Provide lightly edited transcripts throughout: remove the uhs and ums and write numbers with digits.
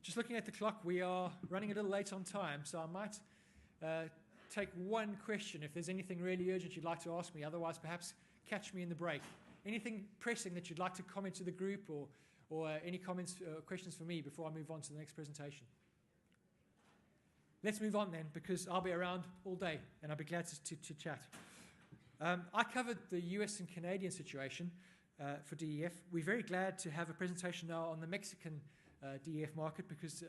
Just looking at the clock, we are running a little late on time, so I might take one question if there's anything really urgent you'd like to ask me. Otherwise, perhaps catch me in the break. Anything pressing that you'd like to comment to the group, or any comments or questions for me before I move on to the next presentation? Let's move on then, because I'll be around all day and I'll be glad to chat. I covered the US and Canadian situation for DEF. We're very glad to have a presentation now on the Mexican DEF market, because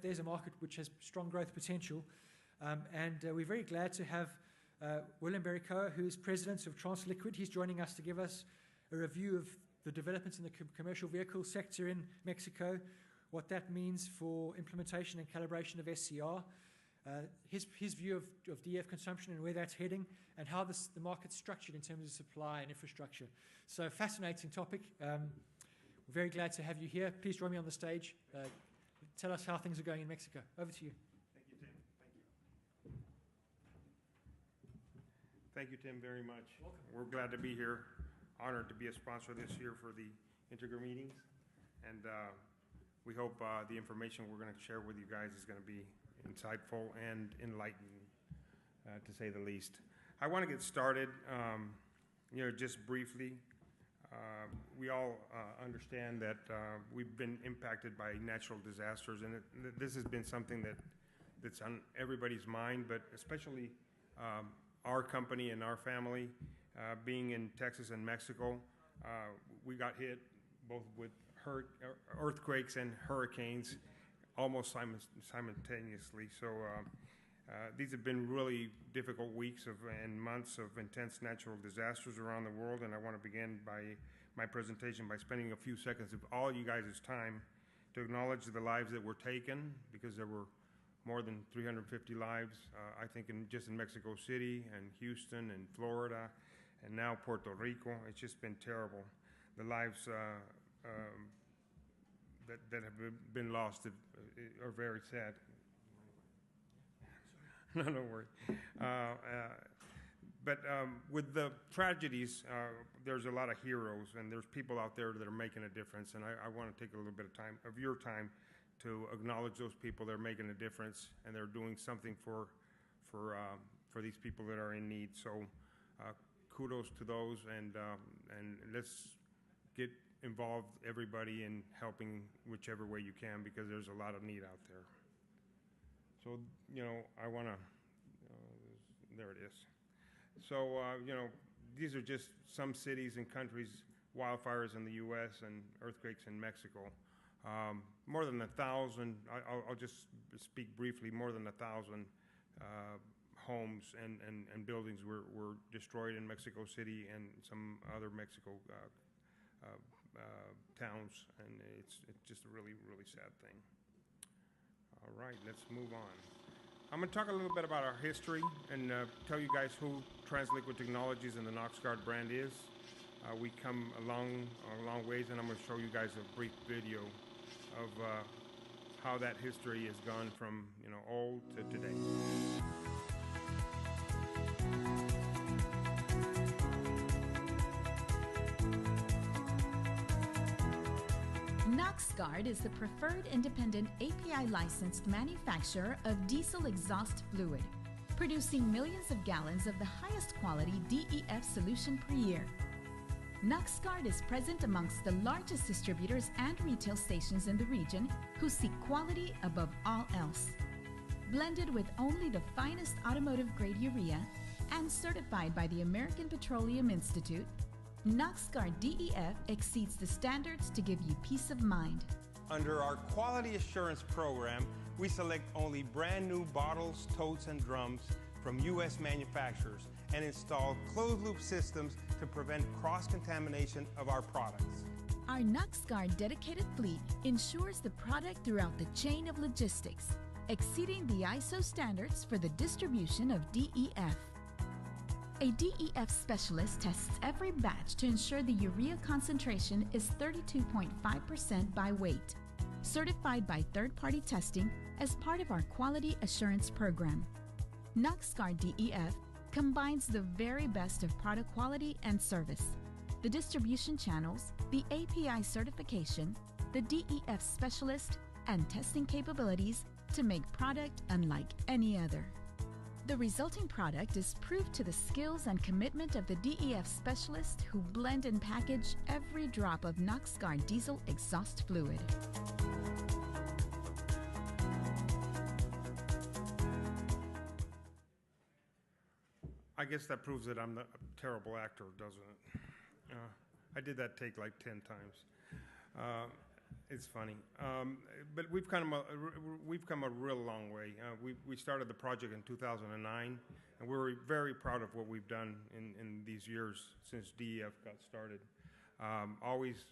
there's a market which has strong growth potential. And we're very glad to have William Berriochoa, who is president of Transliquid. He's joining us to give us a review of the developments in the commercial vehicle sector in Mexico, what that means for implementation and calibration of SCR, his view of DEF consumption and where that's heading, and how the market's structured in terms of supply and infrastructure. So, fascinating topic. We're very glad to have you here. Please join me on the stage. Tell us how things are going in Mexico. Over to you. Thank you, Tim. Thank you, Tim, very much. Welcome. We're glad to be here. Honored to be a sponsor this year for the Integra meetings. And we hope the information we're going to share with you guys is going to be insightful and enlightening, to say the least. I want to get started, just briefly. We all understand that we've been impacted by natural disasters, and this has been something that's on everybody's mind, but especially our company and our family, being in Texas and Mexico. We got hit both with earthquakes and hurricanes almost simultaneously. So these have been really difficult weeks and months of intense natural disasters around the world, and I want to begin my presentation by spending a few seconds of all you guys' time to acknowledge the lives that were taken, because there were more than 350 lives, I think, just in Mexico City and Houston and Florida and now Puerto Rico. It's just been terrible. The lives that have been lost are very sad. No, don't worry. But with the tragedies, there's a lot of heroes, and there's people out there that are making a difference. And I want to take a little bit of your time to acknowledge those people that are making a difference, and they're doing something for these people that are in need. So kudos to those, and let's get involved, everybody, in helping whichever way you can, because there's a lot of need out there. So, I want to, there it is. So, these are just some cities and countries, wildfires in the U.S. and earthquakes in Mexico. More than 1,000, I'll just speak briefly, more than 1,000 homes and buildings were destroyed in Mexico City and some other Mexico towns, and it's just a really, really sad thing. All right, let's move on. I'm going to talk a little bit about our history and tell you guys who Transliquid Technologies and the NoxGuard brand is. We come a long ways, and I'm going to show you guys a brief video of how that history has gone from old to today. NoxGuard is the preferred independent API-licensed manufacturer of diesel exhaust fluid, producing millions of gallons of the highest quality DEF solution per year. NoxGuard is present amongst the largest distributors and retail stations in the region who seek quality above all else. Blended with only the finest automotive-grade urea and certified by the American Petroleum Institute, NoxGuard DEF exceeds the standards to give you peace of mind. Under our quality assurance program, we select only brand new bottles, totes, and drums from U.S. manufacturers and install closed-loop systems to prevent cross-contamination of our products. Our NoxGuard dedicated fleet ensures the product throughout the chain of logistics, exceeding the ISO standards for the distribution of DEF. A DEF specialist tests every batch to ensure the urea concentration is 32.5% by weight, certified by third-party testing as part of our quality assurance program. NoxGuard DEF combines the very best of product quality and service, the distribution channels, the API certification, the DEF specialist, and testing capabilities to make product unlike any other. The resulting product is proof to the skills and commitment of the DEF specialists who blend and package every drop of NOx-Guard diesel exhaust fluid. I guess that proves that I'm a terrible actor, doesn't it? I did that take like 10 times. It's funny, but we've come a real long way. We started the project in 2009, and we're very proud of what we've done in these years since DEF got started. Always,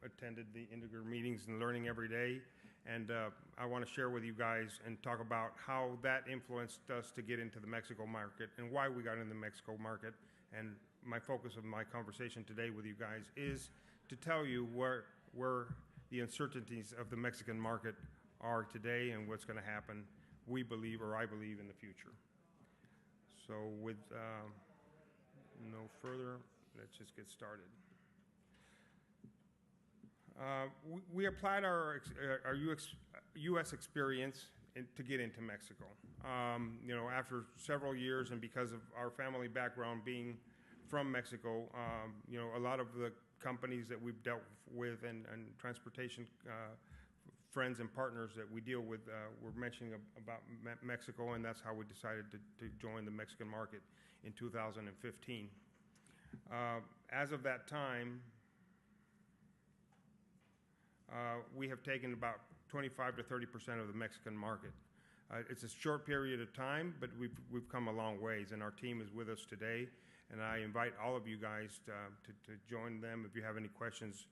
attended the Integer meetings and learning every day, and I want to share with you guys and talk about how that influenced us to get into the Mexico market and why we got in the Mexico market. And my focus of my conversation today with you guys is to tell you where the uncertainties of the Mexican market are today and what's going to happen, we believe, or I believe, in the future. So with no further, let's just get started. We applied our U.S. experience to get into Mexico. After several years, and because of our family background being from Mexico, a lot of the companies that we've dealt with and transportation friends and partners that we deal with were mentioning about Mexico, and that's how we decided to join the Mexican market in 2015. As of that time, we have taken about 25 to 30% of the Mexican market. It's a short period of time, but we've come a long ways, and our team is with us today. And I invite all of you guys to join them if you have any questions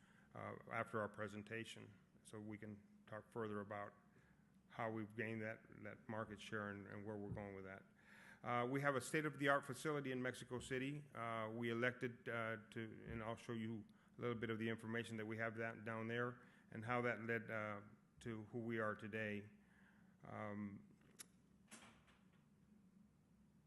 after our presentation, so we can talk further about how we've gained that market share and where we're going with that. We have a state-of-the-art facility in Mexico City. We elected and I'll show you a little bit of the information that we have down there and how that led to who we are today.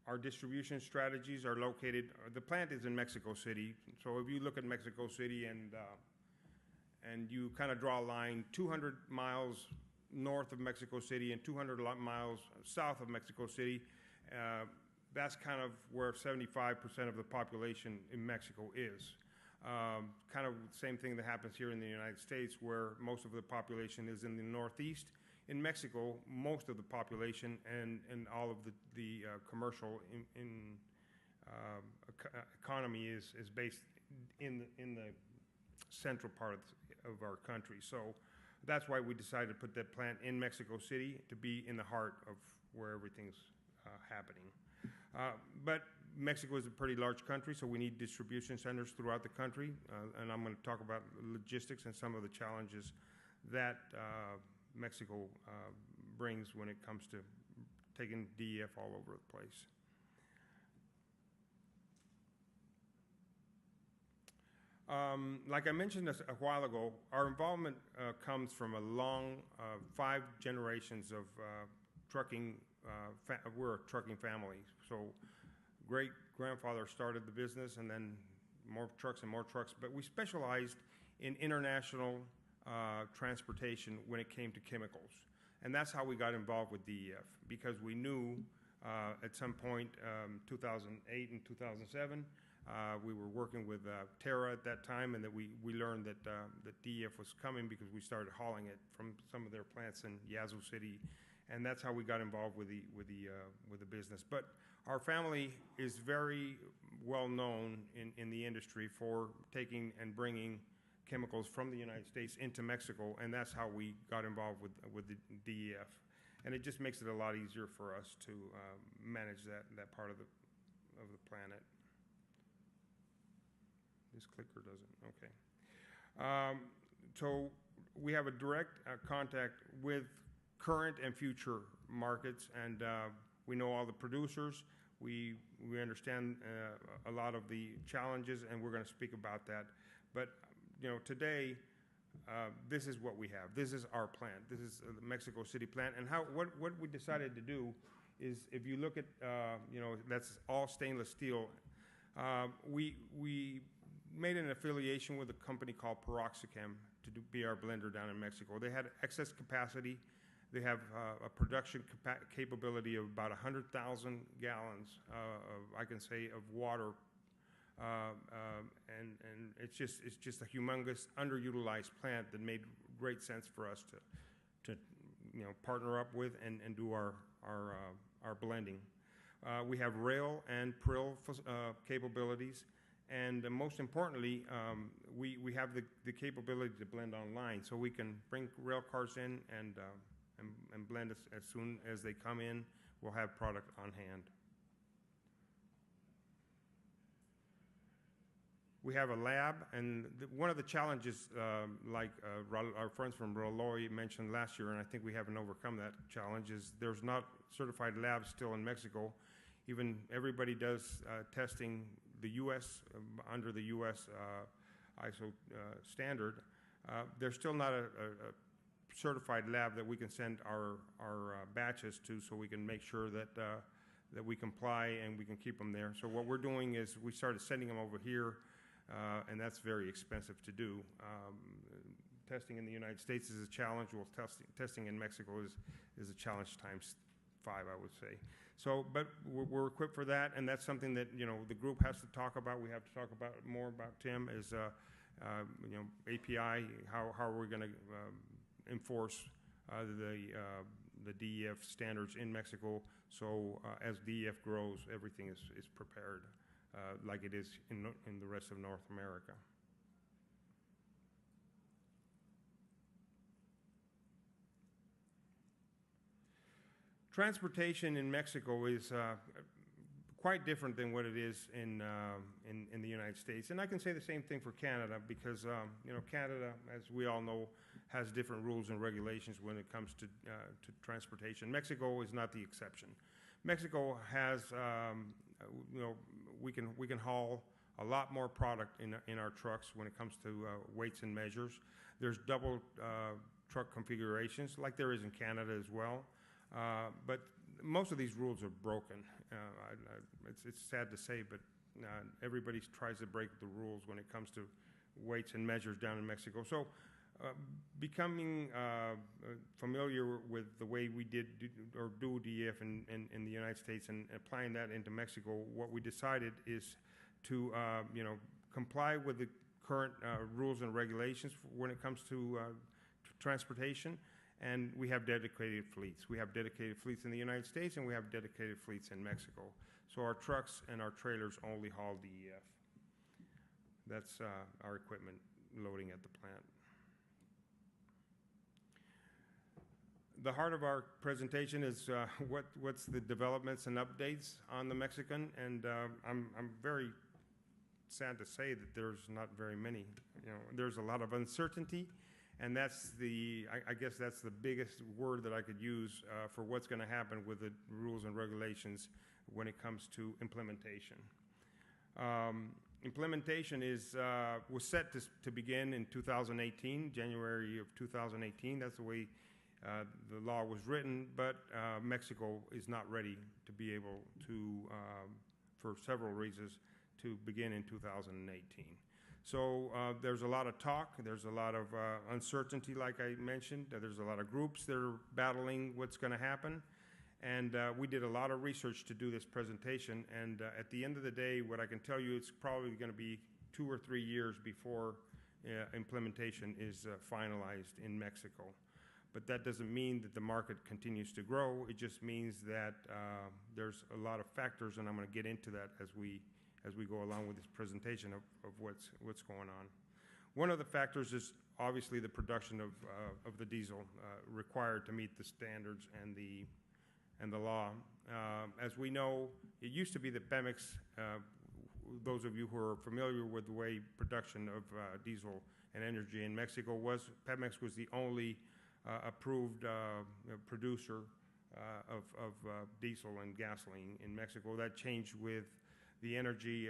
Our distribution strategies are located, the plant is in Mexico City, so if you look at Mexico City and you kind of draw a line 200 miles north of Mexico City and 200 miles south of Mexico City, that's kind of where 75% of the population in Mexico is. Kind of the same thing that happens here in the United States, where most of the population is in the Northeast. In Mexico, most of the population and all of the commercial economy is based in the central part of our country. So that's why we decided to put that plant in Mexico City, to be in the heart of where everything's happening. But Mexico is a pretty large country, so we need distribution centers throughout the country, and I'm going to talk about logistics and some of the challenges that Mexico brings when it comes to taking DEF all over the place. Like I mentioned a while ago, our involvement comes from a long 5 generations of trucking. We're a trucking family, so great-grandfather started the business, and then more trucks and more trucks. But we specialized in international transportation when it came to chemicals. And that's how we got involved with DEF, because we knew at some point, 2008 and 2007, we were working with Terra at that time, and that we learned that DEF was coming because we started hauling it from some of their plants in Yazoo City, and that's how we got involved with the business. But our family is very well known in the industry for taking and bringing chemicals from the United States into Mexico, and that's how we got involved with the DEF. And it just makes it a lot easier for us to manage that part of the planet. This clicker doesn't, okay. So we have a direct contact with current and future markets, and we know all the producers. We understand a lot of the challenges, and we're going to speak about that. But today, this is what we have. This is our plant. This is the Mexico City plant. And what we decided to do is, if you look at, that's all stainless steel. We made an affiliation with a company called Peroxicam to be our blender down in Mexico. They had excess capacity. They have a production capability of about 100,000 gallons I can say, of water, and it's just a humongous underutilized plant that made great sense for us to partner up with and do our blending. We have rail and prill capabilities, and most importantly, we have the capability to blend online, so we can bring rail cars in and blend as soon as they come in. We'll have product on hand. We have a lab, and one of the challenges, like our friends from Roloi mentioned last year, and I think we haven't overcome that challenge, is there's not certified labs still in Mexico. Even everybody does testing the U.S. Under the U.S. ISO standard. There's still not a certified lab that we can send our batches to, so we can make sure that that we comply and we can keep them there. So what we're doing is we started sending them over here. And that's very expensive to do. Testing in the United States is a challenge. Well, testing in Mexico is a challenge times 5, I would say. So, but we're equipped for that, and that's something that the group has to talk about. We have to talk about more about, Tim, is API. How are we going to enforce the DEF standards in Mexico? So as DEF grows, everything is prepared. Like it is in the rest of North America. Transportation in Mexico is quite different than what it is in the United States, and I can say the same thing for Canada, because Canada, as we all know, has different rules and regulations when it comes to transportation. Mexico is not the exception. Mexico has we can haul a lot more product in our trucks when it comes to weights and measures. There's double truck configurations like there is in Canada as well, but most of these rules are broken. It's sad to say, but everybody tries to break the rules when it comes to weights and measures down in Mexico. So becoming familiar with the way we do DEF in the United States and applying that into Mexico, what we decided is to comply with the current rules and regulations when it comes to transportation, and we have dedicated fleets. We have dedicated fleets in the United States, and we have dedicated fleets in Mexico. So our trucks and our trailers only haul DEF. That's our equipment loading at the plant. The heart of our presentation is what's the developments and updates on the Mexican, and I'm very sad to say that there's not very many. There's a lot of uncertainty, and that's I guess that's the biggest word that I could use for what's going to happen with the rules and regulations when it comes to implementation. Implementation was set to begin in 2018, January of 2018. That's the way the law was written, but Mexico is not ready to be able to, for several reasons, to begin in 2018. So there's a lot of talk, there's a lot of uncertainty, like I mentioned. There's a lot of groups that are battling what's going to happen, and we did a lot of research to do this presentation, and at the end of the day, what I can tell you, it's probably going to be 2 or 3 years before implementation is finalized in Mexico. But that doesn't mean that the market continues to grow. It just means that there's a lot of factors, and I'm going to get into that as we go along with this presentation of what's going on. One of the factors is obviously the production of the diesel required to meet the standards and the law. As we know, it used to be that Pemex, those of you who are familiar with the way production of diesel and energy in Mexico was, Pemex was the only approved producer of diesel and gasoline in Mexico. That changed with the energy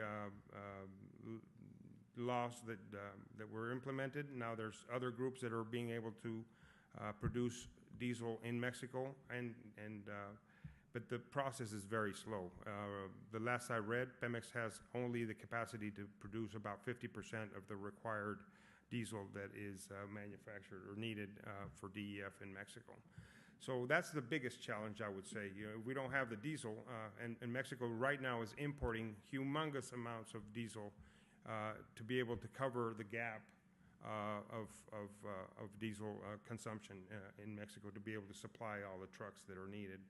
laws that were implemented. Now there's other groups that are being able to produce diesel in Mexico, but the process is very slow. The last I read, Pemex has only the capacity to produce about 50% of the required diesel that is manufactured or needed for DEF in Mexico. So that's the biggest challenge, I would say. We don't have the diesel, and Mexico right now is importing humongous amounts of diesel to be able to cover the gap of diesel consumption in Mexico, to be able to supply all the trucks that are needed.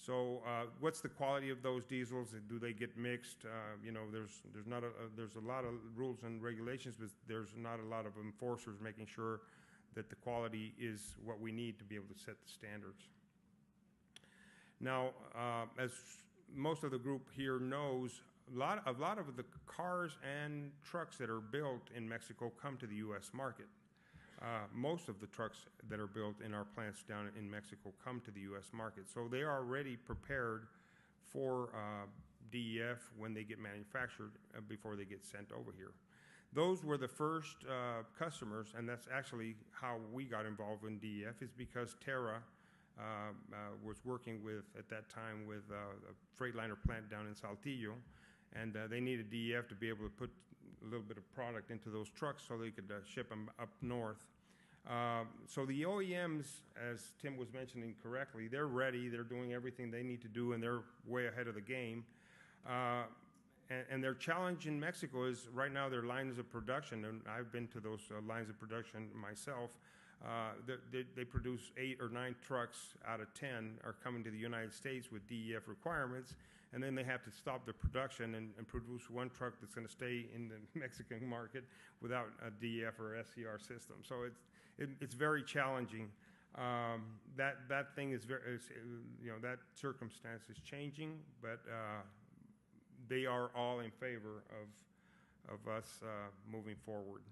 So what's the quality of those diesels? Do they get mixed? There's a lot of rules and regulations, but there's not a lot of enforcers making sure that the quality is what we need to be able to set the standards. Now, as most of the group here knows, a lot of the cars and trucks that are built in Mexico come to the U.S. market. Most of the trucks that are built in our plants down in Mexico come to the U.S. market. So they are already prepared for DEF when they get manufactured before they get sent over here. Those were the first customers, and that's actually how we got involved in DEF, is because Terra was working with, at that time, with a Freightliner plant down in Saltillo, and they needed DEF to be able to put a little bit of product into those trucks so they could ship them up north. So the OEMs, as Tim was mentioning correctly, they're ready, they're doing everything they need to do, and they're way ahead of the game. And their challenge in Mexico is right now their lines of production, and I've been to those lines of production myself. They produce 8 or 9 trucks out of 10 are coming to the United States with DEF requirements, and then they have to stop the production and produce one truck that's going to stay in the Mexican market without a DEF or SCR system. So it's very challenging. That thing is very, that circumstance is changing, but they are all in favor of us moving forward.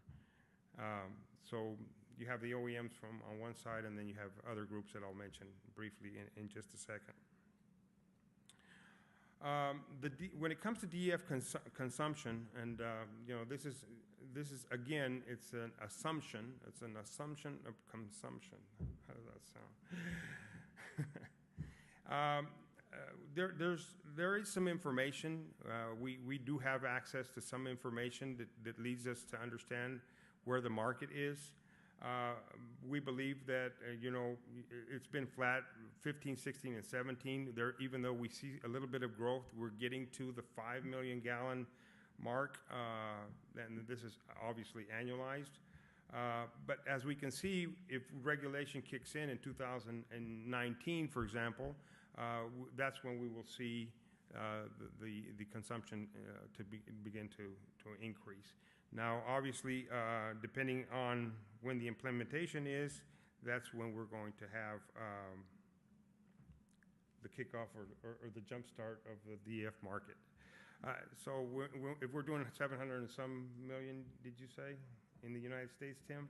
So you have the OEMs from on one side, and then you have other groups that I'll mention briefly in just a second. When it comes to DEF consumption, and this is again, it's an assumption. It's an assumption of consumption. How does that sound? There is some information. We do have access to some information that leads us to understand where the market is. We believe that, it's been flat 15, 16, and 17. Even though we see a little bit of growth, we're getting to the 5 million gallon mark, and this is obviously annualized. But as we can see, if regulation kicks in 2019, for example, that's when we will see the consumption begin to increase. Now, obviously, depending on when the implementation is, that's when we're going to have the kickoff or the jump start of the DEF market. So if we're doing 700 and some million, did you say, in the United States, Tim?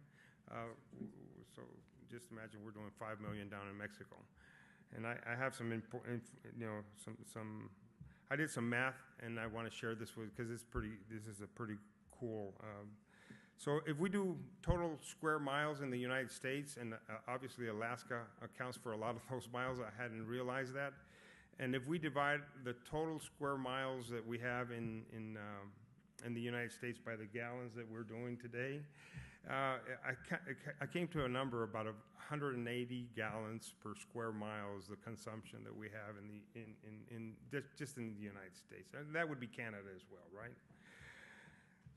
So just imagine we're doing 5 million down in Mexico. And I have some I did some math, and I want to share this with, because this is a pretty cool. So if we do total square miles in the United States, and obviously Alaska accounts for a lot of those miles, I hadn't realized that. And if we divide the total square miles that we have in the United States by the gallons that we're doing today, I came to a number about 180 gallons per square mile is the consumption that we have in just in the United States, and that would be Canada as well, right?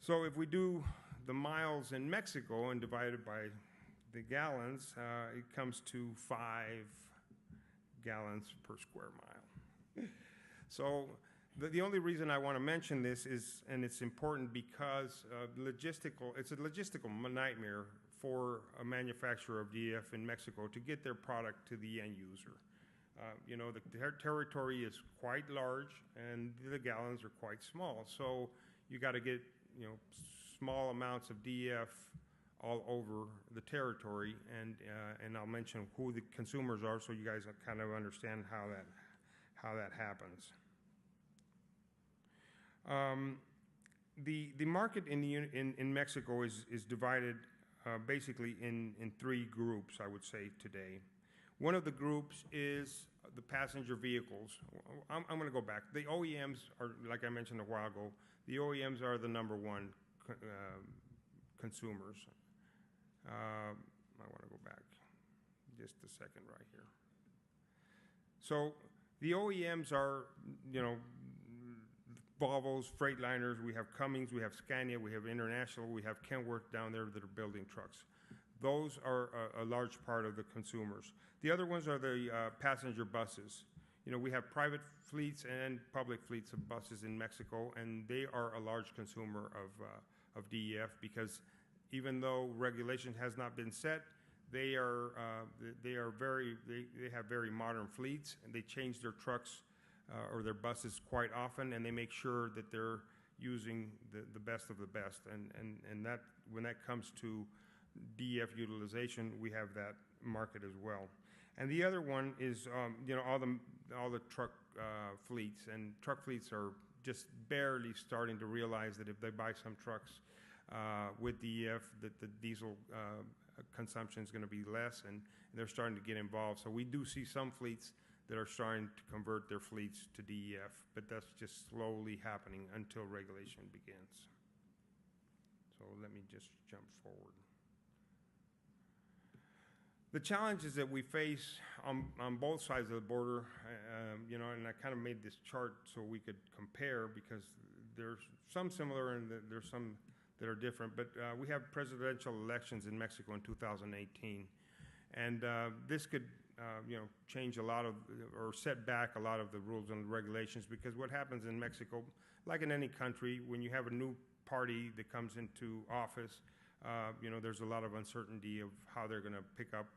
So if we do the miles in Mexico and divide it by the gallons, it comes to 5 gallons per square mile. So the only reason I want to mention this is, and it's important because it's a logistical nightmare for a manufacturer of DEF in Mexico to get their product to the end user. The territory is quite large, and the gallons are quite small. So you got to get small amounts of DEF all over the territory, and I'll mention who the consumers are, so you guys kind of understand how that happens. The market in Mexico is divided basically in 3 groups, I would say, today. One of the groups is the passenger vehicles, I'm going to go back. The OEMs are, like I mentioned a while ago, the OEMs are the number one consumers. I want to go back just a second right here. So the OEMs are, Volvos, Freightliners, we have Cummins, we have Scania, we have International, we have Kenworth down there that are building trucks. Those are a large part of the consumers. The other ones are the passenger buses. We have private fleets and public fleets of buses in Mexico, and they are a large consumer of DEF because even though regulation has not been set, they have very modern fleets, and they change their trucks or their buses quite often, and they make sure that they're using the best of the best. And that when that comes to DEF utilization, we have that market as well. And the other one is all the truck fleets, and truck fleets are just barely starting to realize that if they buy some trucks with DEF, that the diesel consumption is going to be less, and they're starting to get involved. So we do see some fleets that are starting to convert their fleets to DEF, but that's just slowly happening until regulation begins. So let me just jump forward. The challenges that we face on both sides of the border, and I kind of made this chart so we could compare because there's some similar and there's some that are different, but we have presidential elections in Mexico in 2018. And this could, change a lot of, or set back a lot of the rules and regulations, because what happens in Mexico, like in any country, when you have a new party that comes into office, there's a lot of uncertainty of how they're going to pick up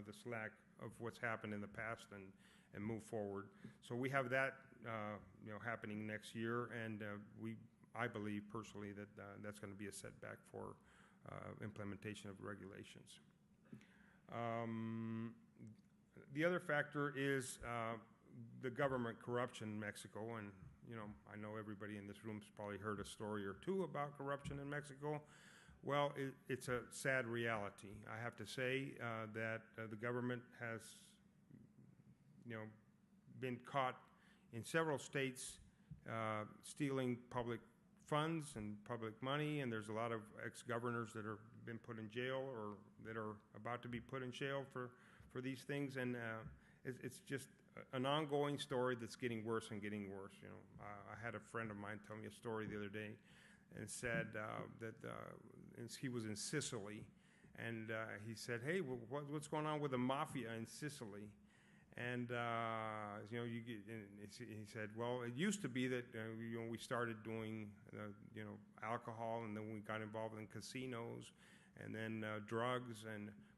the slack of what's happened in the past and move forward. So we have that, happening next year, and I believe personally that that's going to be a setback for implementation of regulations. The other factor is the government corruption in Mexico, and I know everybody in this room's probably heard a story or two about corruption in Mexico. Well, it's a sad reality. I have to say that the government has, been caught in several states stealing public funds and public money, and there's a lot of ex-governors that have been put in jail or that are about to be put in jail for these things, and it's just an ongoing story that's getting worse and getting worse. I had a friend of mine tell me a story the other day and said that he was in Sicily, and he said, "Hey, what's going on with the mafia in Sicily?" And he said, "Well, it used to be that we started doing alcohol, and then we got involved in casinos, and then drugs,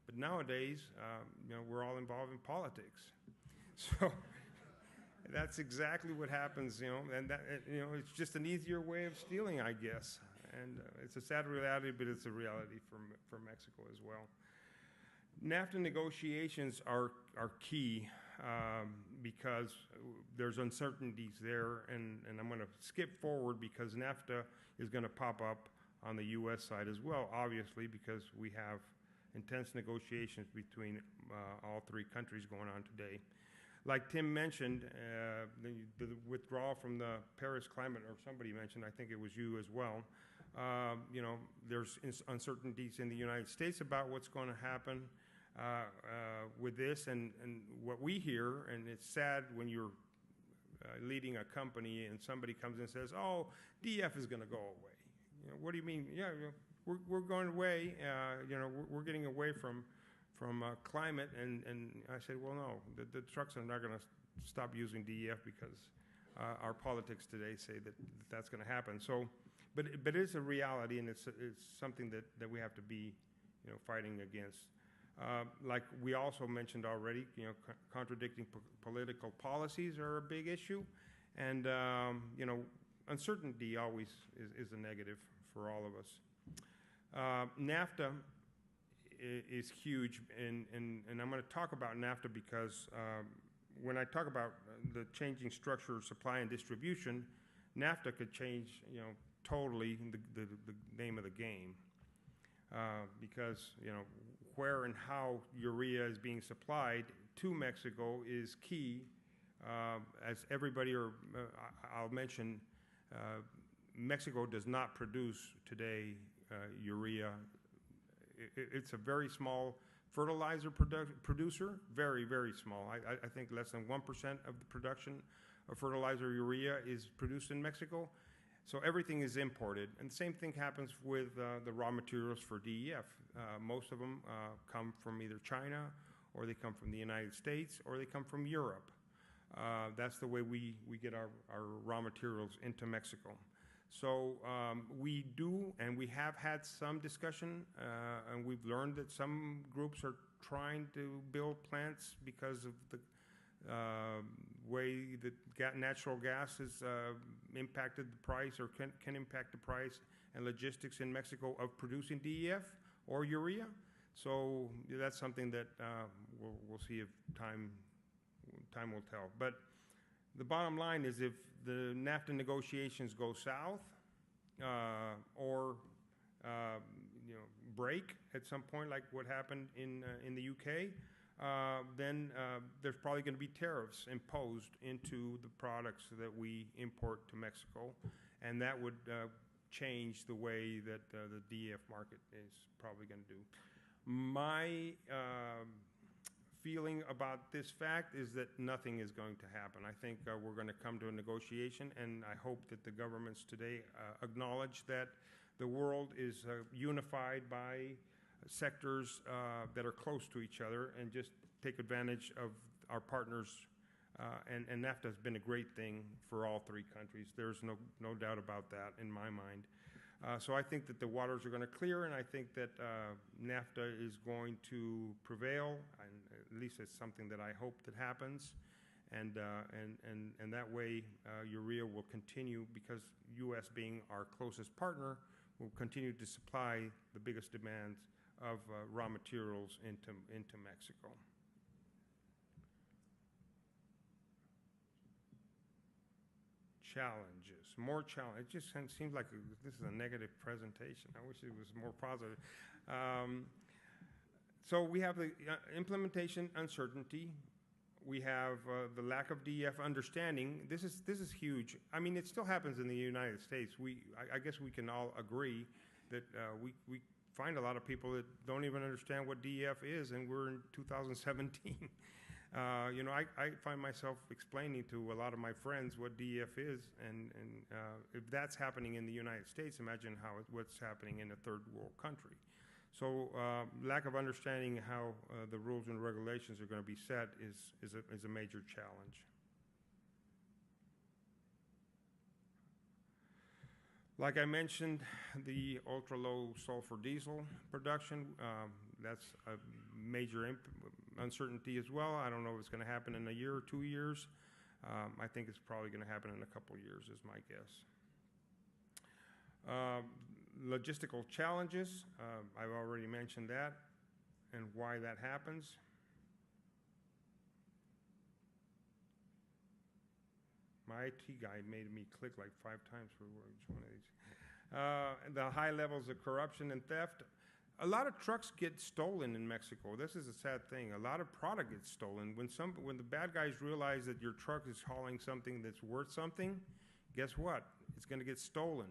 but nowadays we're all involved in politics." So that's exactly what happens, and that it's just an easier way of stealing, I guess. And it's a sad reality, but it's a reality for Mexico as well. NAFTA negotiations are key because there's uncertainties there, and I'm going to skip forward because NAFTA is going to pop up on the U.S. side as well, obviously, because we have intense negotiations between all three countries going on today. Like Tim mentioned, the withdrawal from the Paris climate, or somebody mentioned, I think it was you as well, there's uncertainties in the United States about what's going to happen with this, and what we hear, and it's sad when you're leading a company and somebody comes in and says, "Oh, DEF is going to go away." What do you mean? Yeah, we're going away. We're getting away from climate, and I said, well, no, the trucks are not going to stop using DEF because our politics today say that that's going to happen. So, but it is a reality, and it's something that we have to be, fighting against. Like we also mentioned already, contradicting political policies are a big issue, and uncertainty always is a negative for all of us. NAFTA is huge, and I'm going to talk about NAFTA because when I talk about the changing structure of supply and distribution, NAFTA could change, totally the name of the game, because where and how urea is being supplied to Mexico is key As everybody, I'll mention, Mexico does not produce today urea. It's a very small fertilizer producer, very, very small. I think less than 1% of the production of fertilizer urea is produced in Mexico. So everything is imported. And the same thing happens with the raw materials for DEF. Most of them come from either China, or they come from the United States, or they come from Europe. That's the way we get our raw materials into Mexico. So we do, and we have had some discussion, and we've learned that some groups are trying to build plants because of the way that natural gas has impacted the price, or can impact the price and logistics in Mexico of producing DEF or urea. So that's something that we'll see if time will tell. But the bottom line is, if the NAFTA negotiations go south or break at some point, like what happened in the UK, then there's probably going to be tariffs imposed into the products that we import to Mexico, and that would change the way that the DEF market is probably going to do. My feeling about this fact is that nothing is going to happen. I think we're going to come to a negotiation, and I hope that the governments today acknowledge that the world is unified by sectors that are close to each other, and just take advantage of our partners. And NAFTA has been a great thing for all three countries. There's no doubt about that in my mind. So I think that the waters are going to clear, and I think that NAFTA is going to prevail, and at least it's something that I hope that happens. And that way, urea will continue, because U.S. being our closest partner, will continue to supply the biggest demands of raw materials into Mexico. Challenges, more challenges. It just seems like this is a negative presentation. I wish it was more positive. So we have the implementation uncertainty. We have the lack of DEF understanding. This is huge. I mean, it still happens in the United States. I guess we can all agree that we find a lot of people that don't even understand what DEF is, and we're in 2017. I find myself explaining to a lot of my friends what DEF is, and if that's happening in the United States, imagine what's happening in a third world country. So lack of understanding how the rules and regulations are going to be set is a major challenge. Like I mentioned, the ultra-low sulfur diesel production, that's a major uncertainty as well. I don't know if it's going to happen in a year or 2 years. I think it's probably going to happen in a couple of years, is my guess. Logistical challenges, I've already mentioned that and why that happens. My IT guy made me click like 5 times for each one of these. The high levels of corruption and theft. A lot of trucks get stolen in Mexico. This is a sad thing. A lot of product gets stolen. When the bad guys realize that your truck is hauling something that's worth something, guess what? It's going to get stolen.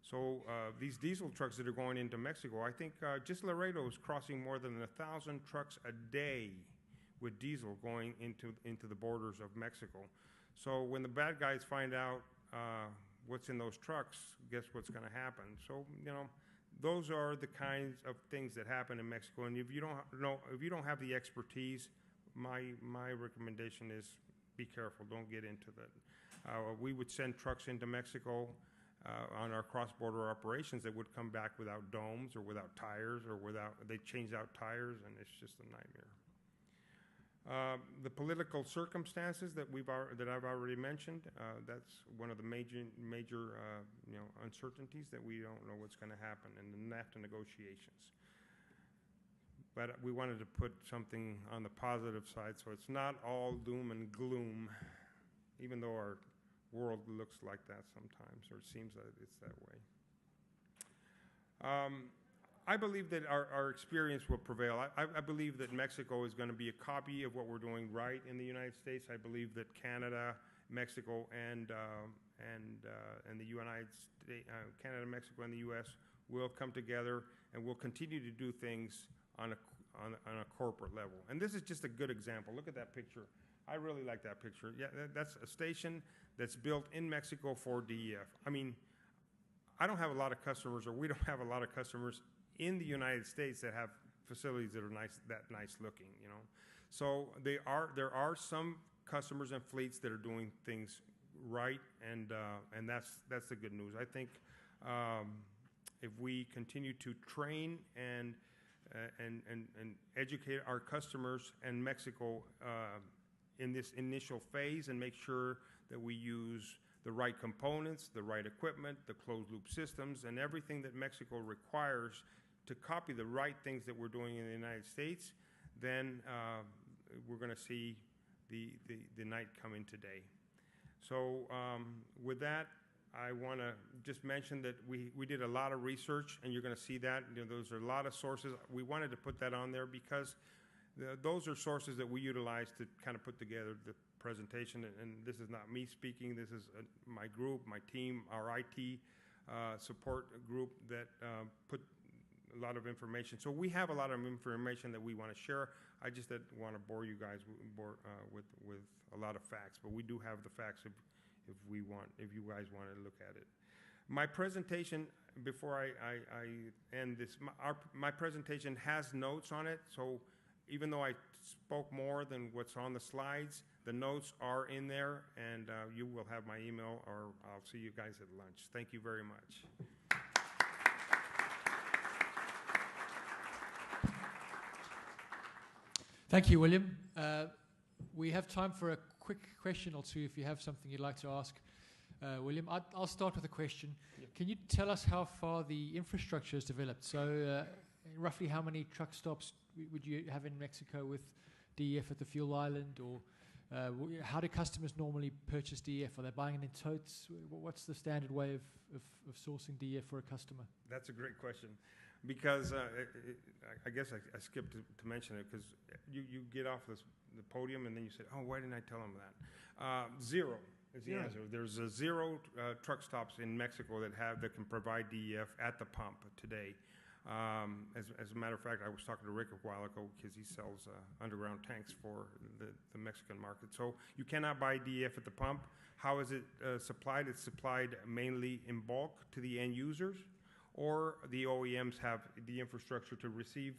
So these diesel trucks that are going into Mexico, I think just Laredo is crossing more than 1,000 trucks a day with diesel going into the borders of Mexico. So when the bad guys find out what's in those trucks, guess what's going to happen? So, those are the kinds of things that happen in Mexico. And if you don't have the expertise, my recommendation is be careful. Don't get into that. We would send trucks into Mexico on our cross-border operations that would come back without domes or without tires, or they change out tires, and it's just a nightmare. The political circumstances that I've already mentioned, that's one of the major uncertainties, that we don't know what's going to happen in the NAFTA negotiations. But we wanted to put something on the positive side, so it's not all doom and gloom, even though our world looks like that sometimes, or it seems that it's that way. I believe that our experience will prevail. I believe that Mexico is going to be a copy of what we're doing right in the United States. I believe that Canada, Mexico, and the United States, Canada, Mexico, and the U.S. will come together and will continue to do things on a corporate level. And this is just a good example. Look at that picture. I really like that picture. Yeah, that's a station that's built in Mexico for DEF. I mean, I don't have a lot of customers, or we don't have a lot of customers in the United States that have facilities that are nice looking, you know. So there are some customers and fleets that are doing things right, and that's the good news. I think if we continue to train and educate our customers and Mexico in this initial phase, and make sure that we use the right components, the right equipment, the closed-loop systems, and everything that Mexico requires to copy the right things that we're doing in the United States, then we're going to see the night coming today. So with that, I want to just mention that we did a lot of research, and you're going to see that. You know, those are a lot of sources. We wanted to put that on there because those are sources that we utilize to kind of put together the presentation. And this is not me speaking. This is my group, my team, our IT support group that put a lot of information. So we have a lot of information that we want to share. I just didn't want to bore you guys with a lot of facts, but we do have the facts if you guys want to look at it. My presentation, before I end this, my presentation has notes on it. So even though I spoke more than what's on the slides, the notes are in there, and you will have my email, or I'll see you guys at lunch. Thank you very much. Thank you, William. We have time for a quick question or two if you have something you'd like to ask. William, I'll start with a question. Yep. Can you tell us how far the infrastructure has developed? So roughly how many truck stops would you have in Mexico with DEF at the fuel island? Or how do customers normally purchase DEF? Are they buying it in totes? What's the standard way of sourcing DEF for a customer? That's a great question. Because I guess I skipped to mention it, because you get off the podium and then you say, oh, why didn't I tell them that? Zero is the answer. There's zero truck stops in Mexico that can provide DEF at the pump today. As a matter of fact, I was talking to Rick a while ago, because he sells underground tanks for the Mexican market. So you cannot buy DEF at the pump. How is it supplied? It's supplied mainly in bulk to the end users, or the OEMs have the infrastructure to receive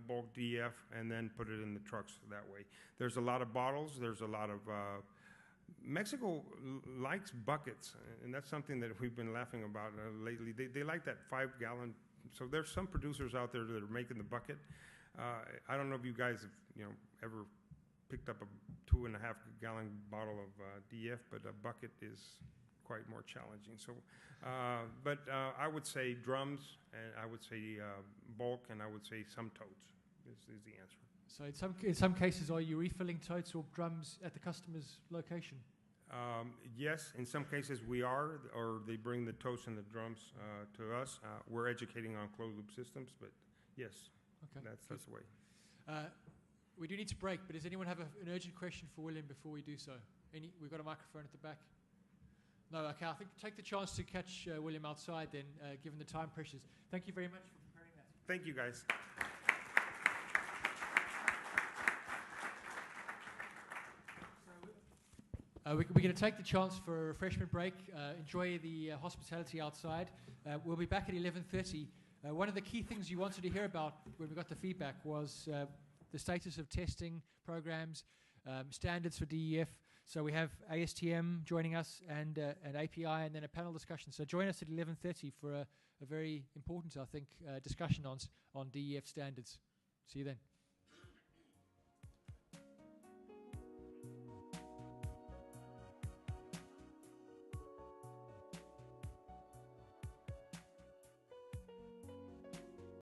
bulk DEF and then put it in the trucks that way. There's a lot of bottles. There's a lot of Mexico likes buckets, and that's something that we've been laughing about lately. They like that 5-gallon. So there's some producers out there that are making the bucket. I don't know if you guys have ever picked up a 2.5-gallon bottle of DEF, but a bucket is quite more challenging. So, but I would say drums, and I would say bulk, and I would say some totes is the answer. So in some cases, are you refilling totes or drums at the customer's location? Yes, in some cases we are, or they bring the totes and the drums to us. We're educating on closed-loop systems, but yes, okay, that's the way. We do need to break, but does anyone have an urgent question for William before we do so? We've got a microphone at the back. No, okay, I think take the chance to catch William outside then, given the time pressures. Thank you very much for preparing that. Thank you, guys. We're going to take the chance for a refreshment break. Enjoy the hospitality outside. We'll be back at 11:30. One of the key things you wanted to hear about when we got the feedback was the status of testing programs, standards for DEF. So we have ASTM joining us and an API, and then a panel discussion. So join us at 11:30 for a very important, I think, discussion on DEF standards. See you then.